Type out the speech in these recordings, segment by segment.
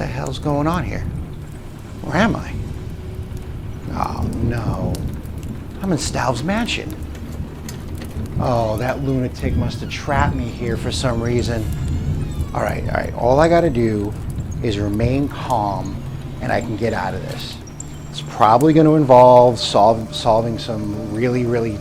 the hell's going on here? Where am I? Oh no. I'm in Stauf's mansion. Oh, that lunatic must have trapped me here for some reason. Alright. All I gotta do is remain calm and I can get out of this. It's probably going to involve solving some really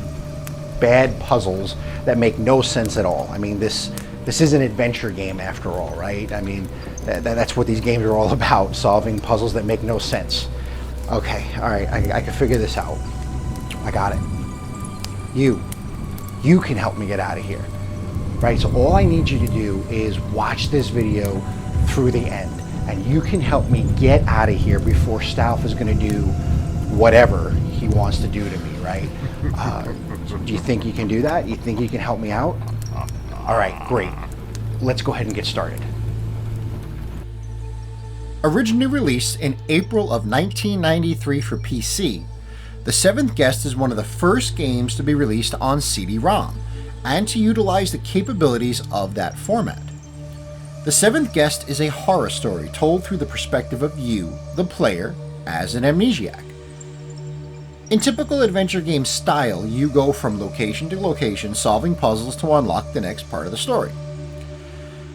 bad puzzles that make no sense at all. I mean, this is an adventure game after all, right? I mean, that's what these games are all about, solving puzzles that make no sense. Okay, all right, I can figure this out. I got it. You can help me get out of here, right? So all I need you to do is watch this video through the end, and you can help me get out of here before Stauf is going to do whatever he wants to do to me, right? Do you think you can do that? You think you can help me out? All right, great. Let's go ahead and get started. Originally released in April of 1993 for PC, The Seventh Guest is one of the first games to be released on CD-ROM and to utilize the capabilities of that format. The Seventh Guest is a horror story told through the perspective of you, the player, as an amnesiac. In typical adventure game style, you go from location to location solving puzzles to unlock the next part of the story.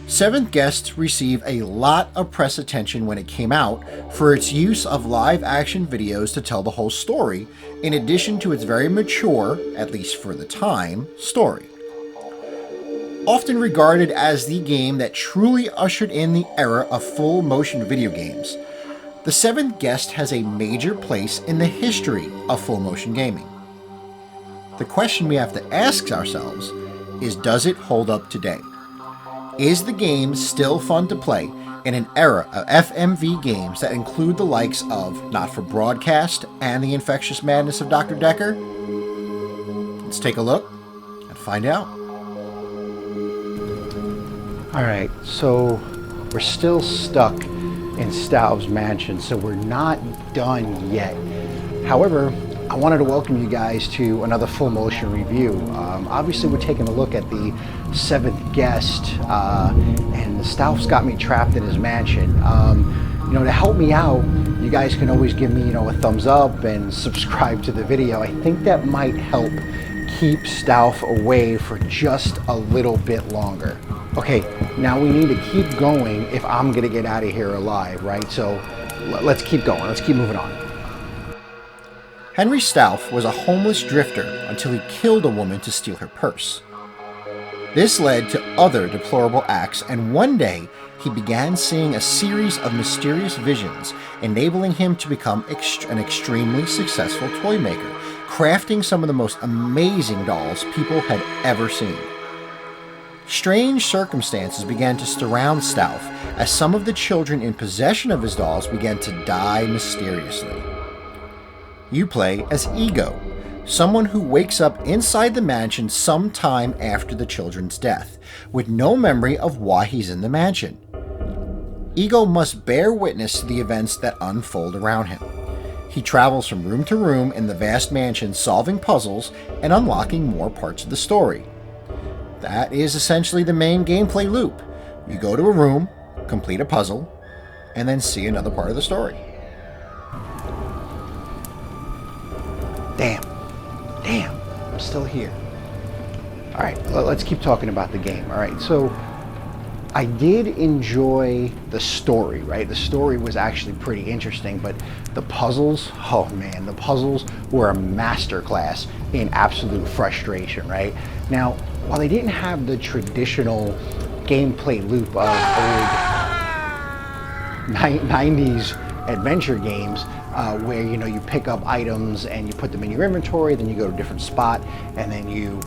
Seventh Guest received a lot of press attention when it came out for its use of live action videos to tell the whole story, in addition to its very mature, at least for the time, story. Often regarded as the game that truly ushered in the era of full motion video games, The Seventh Guest has a major place in the history of full motion gaming. The question we have to ask ourselves is, does it hold up today? Is the game still fun to play in an era of FMV games that include the likes of Not for Broadcast and The Infectious Madness of Dr. Decker? Let's take a look and find out. Alright, so we're still stuck in Stauf's mansion, so we're not done yet. However, I wanted to welcome you guys to another full motion review. Obviously, we're taking a look at the Seventh Guest, and Stauf's got me trapped in his mansion. To help me out, you guys can always give me, a thumbs up and subscribe to the video. I think that might help keep Stauf away for just a little bit longer. Okay, now we need to keep going if I'm gonna get out of here alive, right? So let's keep going, let's keep moving on. Henry Stauf was a homeless drifter until he killed a woman to steal her purse. This led to other deplorable acts, and one day he began seeing a series of mysterious visions, enabling him to become an extremely successful toy maker, crafting some of the most amazing dolls people had ever seen. Strange circumstances began to surround Stauf as some of the children in possession of his dolls began to die mysteriously. You play as Ego, someone who wakes up inside the mansion sometime after the children's death, with no memory of why he's in the mansion. Ego must bear witness to the events that unfold around him. He travels from room to room in the vast mansion, solving puzzles and unlocking more parts of the story. That is essentially the main gameplay loop. You go to a room, complete a puzzle, and then see another part of the story. Damn, I'm still here. All right, let's keep talking about the game. All right, so I did enjoy the story, right? The story was actually pretty interesting, but the puzzles, oh man, the puzzles were a masterclass in absolute frustration, right? Now, while they didn't have the traditional gameplay loop of old 90s adventure games, where you pick up items and you put them in your inventory, then you go to a different spot, and then you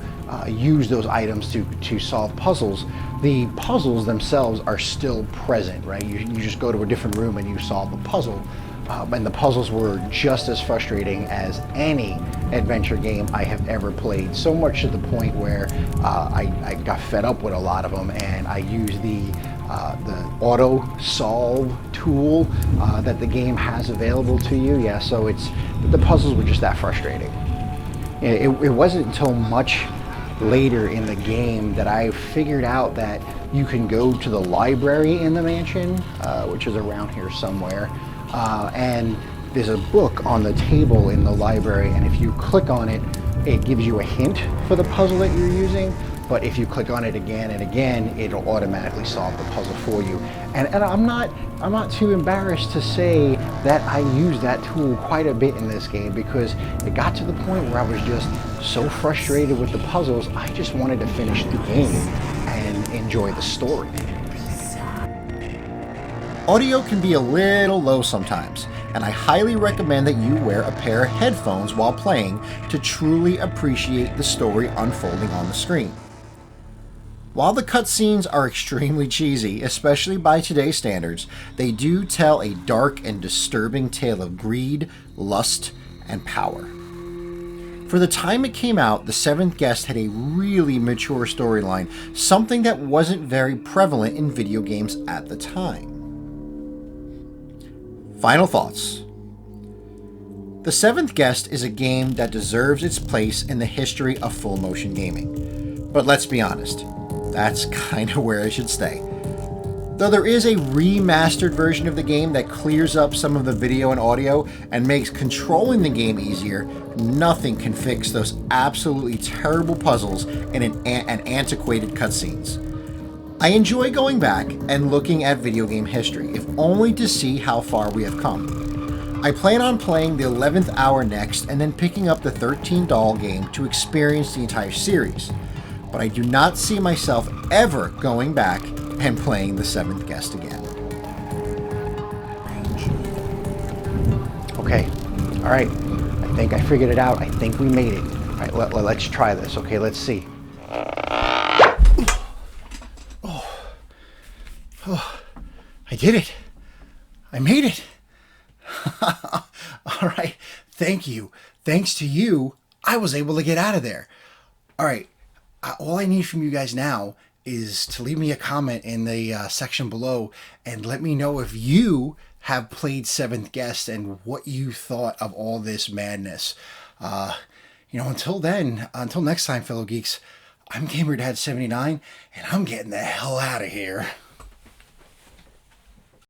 use those items to solve puzzles. The puzzles themselves are still present, right? You just go to a different room and you solve a puzzle, and the puzzles were just as frustrating as any adventure game I have ever played. So much to the point where I got fed up with a lot of them, and I used the auto solve tool that the game has available to you. Yeah, so the puzzles were just that frustrating. It wasn't until much later in the game that I figured out that you can go to the library in the mansion, which is around here somewhere, and there's a book on the table in the library, and if you click on it, it gives you a hint for the puzzle that you're using. But if you click on it again and again, it'll automatically solve the puzzle for you. And I'm not too embarrassed to say that I used that tool quite a bit in this game, because it got to the point where I was just so frustrated with the puzzles, I just wanted to finish the game and enjoy the story. Audio can be a little low sometimes, and I highly recommend that you wear a pair of headphones while playing to truly appreciate the story unfolding on the screen. While the cutscenes are extremely cheesy, especially by today's standards, they do tell a dark and disturbing tale of greed, lust, and power. For the time it came out, The Seventh Guest had a really mature storyline, something that wasn't very prevalent in video games at the time. Final thoughts. The Seventh Guest is a game that deserves its place in the history of full motion gaming. But let's be honest, that's kind of where it should stay. Though there is a remastered version of the game that clears up some of the video and audio and makes controlling the game easier, nothing can fix those absolutely terrible puzzles and antiquated cutscenes. I enjoy going back and looking at video game history, if only to see how far we have come. I plan on playing the 11th hour next and then picking up the 13 doll game to experience the entire series. But I do not see myself ever going back and playing The Seventh Guest again. Okay, all right, I think I figured it out. I think we made it. All right, let's try this. Okay, let's see. I did it. I made it. All right, thank you. Thanks to you, I was able to get out of there. All right, all I need from you guys now is to leave me a comment in the section below and let me know if you have played Seventh Guest and what you thought of all this madness. Until then, until next time, fellow geeks, I'm GamerDad79, and I'm getting the hell out of here.